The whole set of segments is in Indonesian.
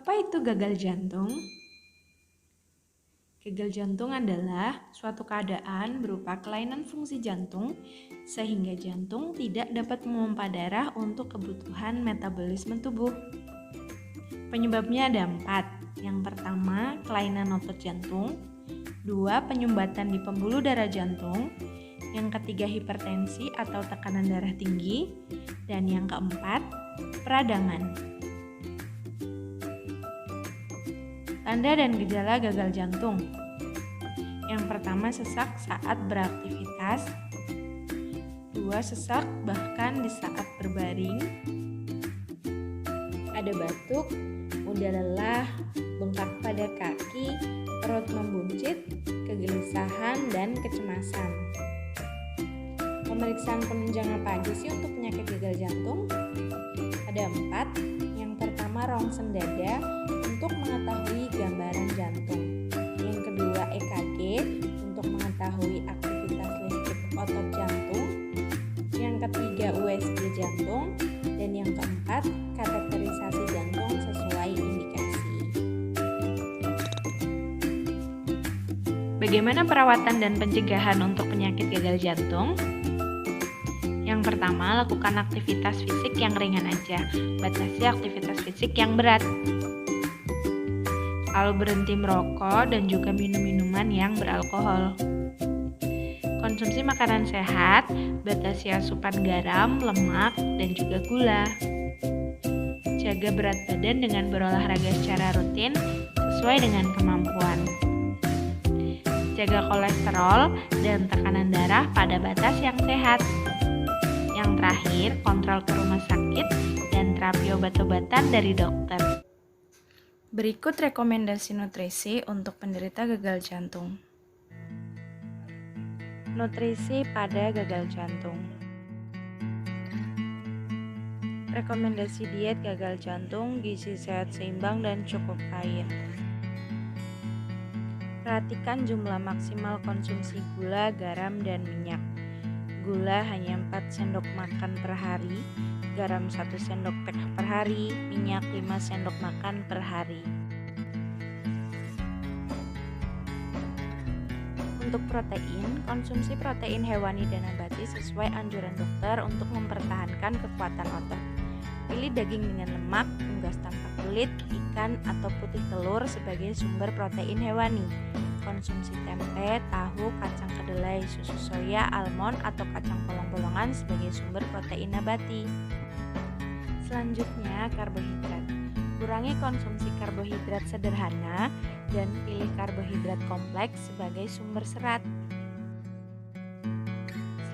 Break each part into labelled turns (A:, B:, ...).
A: Apa itu gagal jantung? Gagal jantung adalah suatu keadaan berupa kelainan fungsi jantung sehingga jantung tidak dapat memompa darah untuk kebutuhan metabolisme tubuh. Penyebabnya ada 4. Yang pertama, kelainan otot jantung. 2. Penyumbatan di pembuluh darah jantung. Yang ketiga, hipertensi atau tekanan darah tinggi. Dan yang keempat, peradangan. Tanda dan gejala gagal jantung. Yang pertama, sesak saat beraktivitas. 2. Sesak bahkan di saat berbaring. Ada batuk, mudah lelah, bengkak pada kaki, perut membuncit, kegelisahan, dan kecemasan. Pemeriksaan penunjang apa aja sih untuk penyakit gagal jantung? Ada 4. Yang pertama, rongsen dada untuk mengetahui gambaran jantung. Yang kedua, EKG untuk mengetahui aktivitas listrik otot jantung. Yang ketiga, USG jantung. Dan yang keempat, kateterisasi jantung sesuai indikasi. Bagaimana perawatan dan pencegahan untuk penyakit gagal jantung? Yang pertama, lakukan aktivitas fisik yang ringan aja, batasi aktivitas fisik yang berat. Lalu berhenti merokok dan juga minum minuman yang beralkohol. Konsumsi makanan sehat, batasi asupan garam, lemak, dan juga gula. Jaga berat badan dengan berolahraga secara rutin sesuai dengan kemampuan. Jaga kolesterol dan tekanan darah pada batas yang sehat. Yang terakhir, kontrol ke rumah sakit dan terapi obat-obatan dari dokter. Berikut rekomendasi nutrisi untuk penderita gagal jantung. Nutrisi pada gagal jantung. Rekomendasi diet gagal jantung, gizi sehat seimbang dan cukup air. Perhatikan jumlah maksimal konsumsi gula, garam, dan minyak. Gula hanya 4 sendok makan per hari, garam 1 sendok teh per hari, minyak 5 sendok makan per hari. Untuk protein, konsumsi protein hewani dan nabati sesuai anjuran dokter untuk mempertahankan kekuatan otot. Pilih daging dengan lemak, unggas tanpa kulit, ikan atau putih telur sebagai sumber protein hewani. Konsumsi tempe, tahu, kacang kedelai, susu soya, almond, atau kacang polong-polongan sebagai sumber protein nabati. Selanjutnya, karbohidrat. Kurangi konsumsi karbohidrat sederhana dan pilih karbohidrat kompleks sebagai sumber serat.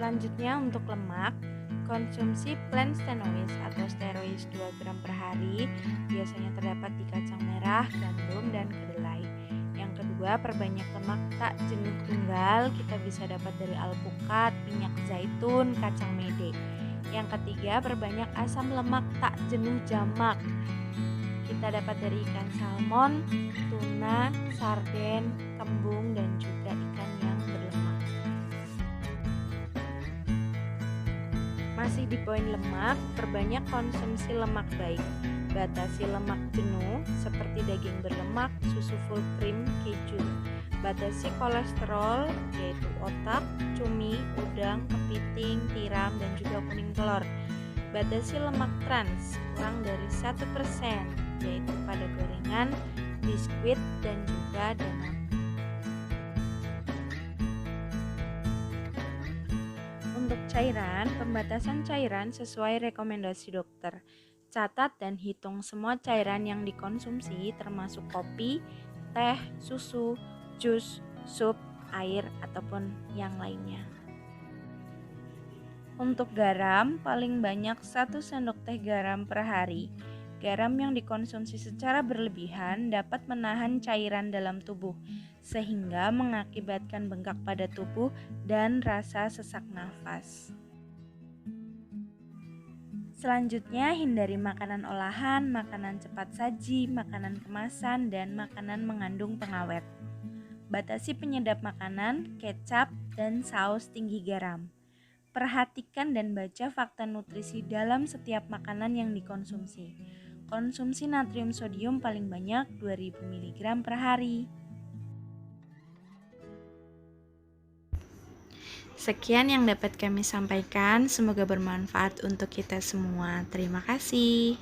A: Selanjutnya, untuk lemak, konsumsi plant stenois atau steroid 2 gram per hari, biasanya terdapat di kacang merah, gandum, dan kedelai. Yang kedua, perbanyak lemak tak jenuh tunggal, kita bisa dapat dari alpukat, minyak zaitun, kacang mede. Yang ketiga, perbanyak asam lemak tak jenuh jamak, kita dapat dari ikan salmon, tuna, sarden, kembung, dan juga ikan yang berlemak. Masih di poin lemak, perbanyak konsumsi lemak baik. Batasi lemak jenuh seperti daging berlemak, susu full cream, keju. Batasi kolesterol yaitu otak, cumi, udang, kepiting, tiram, dan juga kuning telur. Batasi lemak trans kurang dari 1%, yaitu pada gorengan, biskuit, dan juga donat. Untuk cairan, pembatasan cairan sesuai rekomendasi dokter. Catat dan hitung semua cairan yang dikonsumsi termasuk kopi, teh, susu, jus, sup, air, ataupun yang lainnya. Untuk garam, paling banyak 1 sendok teh garam per hari. Garam yang dikonsumsi secara berlebihan dapat menahan cairan dalam tubuh, sehingga mengakibatkan bengkak pada tubuh dan rasa sesak nafas. Selanjutnya, hindari makanan olahan, makanan cepat saji, makanan kemasan, dan makanan mengandung pengawet. Batasi penyedap makanan, kecap, dan saus tinggi garam. Perhatikan dan baca fakta nutrisi dalam setiap makanan yang dikonsumsi. Konsumsi natrium sodium paling banyak 2000 mg per hari. Sekian yang dapat kami sampaikan, semoga bermanfaat untuk kita semua. Terima kasih.